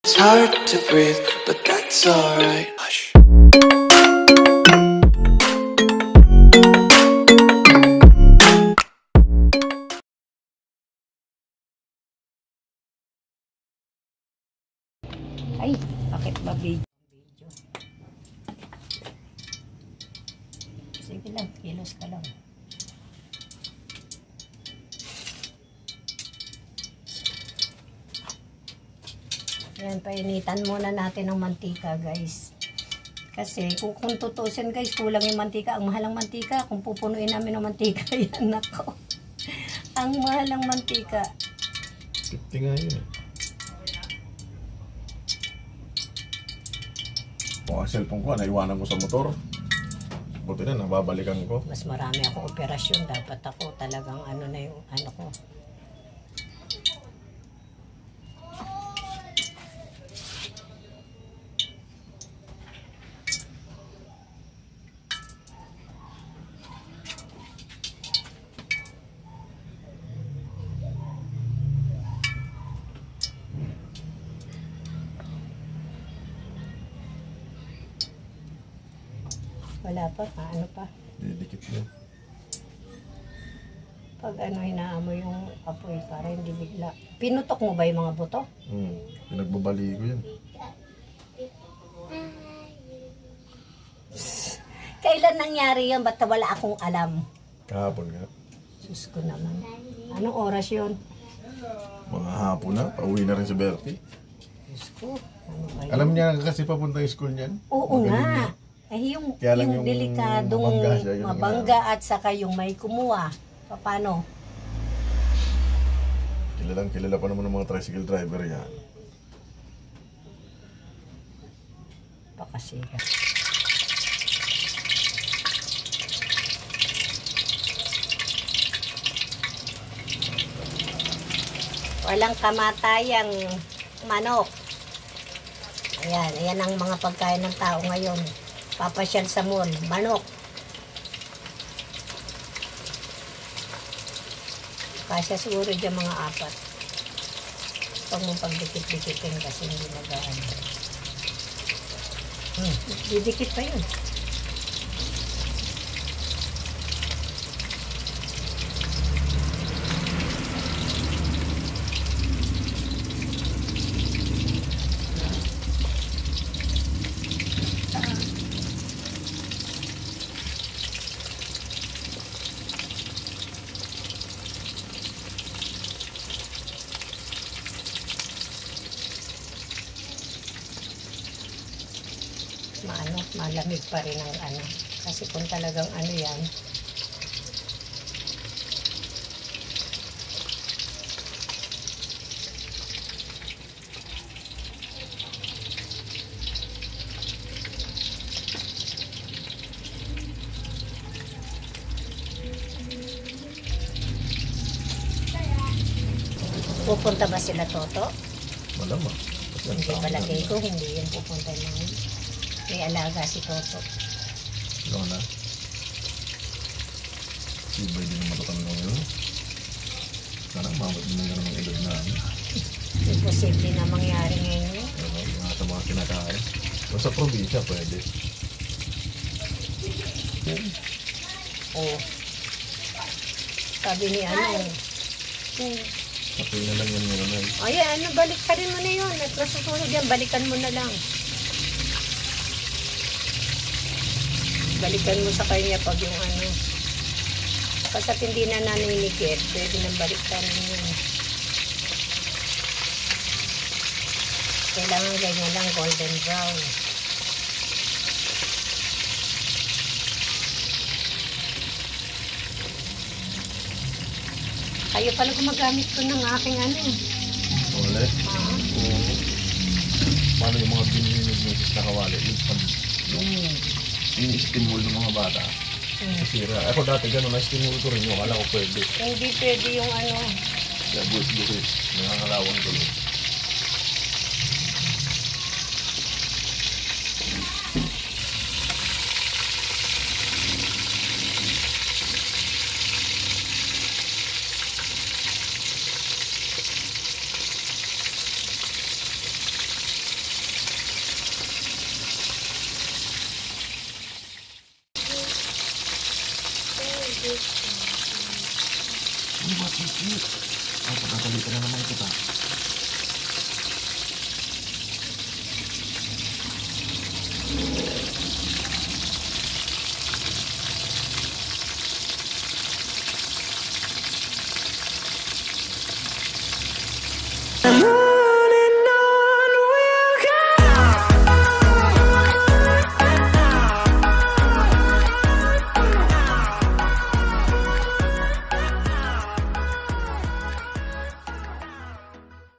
It's hard to breathe, but that's alright. Hush. Ay, bakit ba video? Sige lang, kilos ka lang. Ayan, painitan muna natin ng mantika, guys. Kasi kung tutusin, guys, kulang yung mantika. Ang mahal ng mantika. Kung pupunuin namin ng mantika, yan nako. Ang mahal ng mantika. 50 nga yun eh. Kung ang cellphone ko, naiwanan ko sa motor. Buti na, nababalikan ko. Mas marami ako operasyon. Dapat ako talagang ano na yung ano ko. Wala pa, ano pa. Didikit mo. Pag ano, hinaamoy yung apoy para hindi bigla. Pinutok mo ba yung mga buto? Pinagbabali ko yan. Kailan nangyari yun? Ba't wala akong alam? Kahapon nga. Diyos ko naman. Anong oras yun? Mga hapon na, pauwi na rin si Bertie. Diyos ko, ano ba yun? Alam niya kasi papunta yung school niyan. Oo Magaling nga. niya. Eh yung Yung delikadong mabangga siya, yun ang mabangga at saka yung may kumuha. Paano? Kilala pa naman ng mga tricycle driver yan. Pakasiga. Walang kamatayang manok. Ayan ang mga pagkain ng tao ngayon. Papasyal sa mall, manok. Kasya siguro dyan mga 4. Huwag mong pagdikit-dikitin kasi hindi magaan. Didikit pa yun. Malamig pa rin ang ano. Kasi kung talagang ano yan, pupunta ba sila Toto? Malamang. Hindi palagay ko, hindi yan pupunta ng may alaga si Toto. Lola. Ibay din ang matatanda yun. Sana mamot din na ng edad namin. Imposible na mangyari ngayon. Mga sa mga kinakain. O sa probinsya pwede. Oo. Sabi ni ano, Apoy na lang yan ngayon. ay ano, balik ka rin mo na yun. At nasusunod yan, balikan mo na lang. Balikan mo sa kanya pag yung ano. Kasi hindi na naninikit, pwede nang balikan yun. Kailangan ganyan lang, golden brown. Kayo pala gumagamit ko ng aking ano eh. Wala. Oo. Paano yung mga bininig mo sa kawali? Yung stimul ng mga bata. Nasira. Ako dati gano'n, na-stimul ko rin yung akala ko pwede. Hindi pwede yung ano. Kaya buwis-buwis. Nangangalawang ko rin. Ay, pagkakalitan na naman kita.